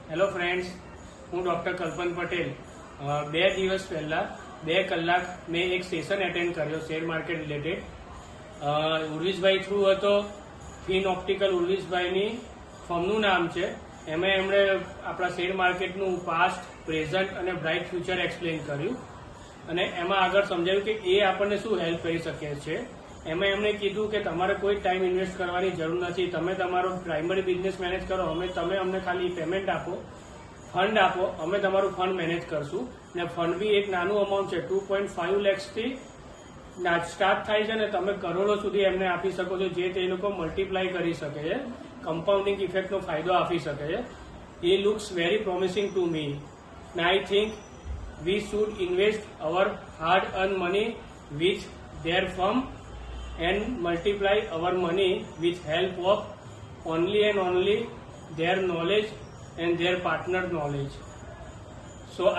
Hello friends, હું doctor કલ્પન Patel. 2 દિવસ પહેલા 2 કલાક મેં એક સેશન એટેન્ડ કર્યો શેર માર્કેટ રિલેટેડ. ઉર્વિશભાઈ થ્રુ હતો. ફિન ઓપ્ટિકલ ઉર્વિશભાઈની ફર્મનું નામ છે. એમાં એમણે આપણા શેર માર્કેટનું પાસ્ટ, પ્રેઝન્ટ અને બ્રાઇટ ફ્યુચર એક્સપ્લેન કર્યું અને એમાં આગળ સમજાવ્યું કે એ આપણને શું હેલ્પ કરી શકે છે. એમાં એમણે કીધું કે તમારે કોઈ ટાઈમ ઇન્વેસ્ટ કરવાની જરૂર નથી. તમે તમારો પ્રાઇમરી બિઝનેસ મેનેજ કરો. તમે અમને ખાલી પેમેન્ટ આપો, ફંડ આપો, અમે તમારું ફંડ મેનેજ કરશું. ને ફંડ બી એક નાનું અમાઉન્ટ છે, 2.5 lakhsથી સ્ટાર્ટ થાય છે ને તમે કરોડો સુધી એમને આપી શકો છો, જે તે લોકો મલ્ટીપ્લાય કરી શકે છે, કમ્પાઉન્ડિંગ ઇફેક્ટનો ફાયદો આપી શકે છે. એ looks very promising to me. I think we should invest our hard earn money with their firm and multiply our money with help of only and only their knowledge and their partner knowledge. So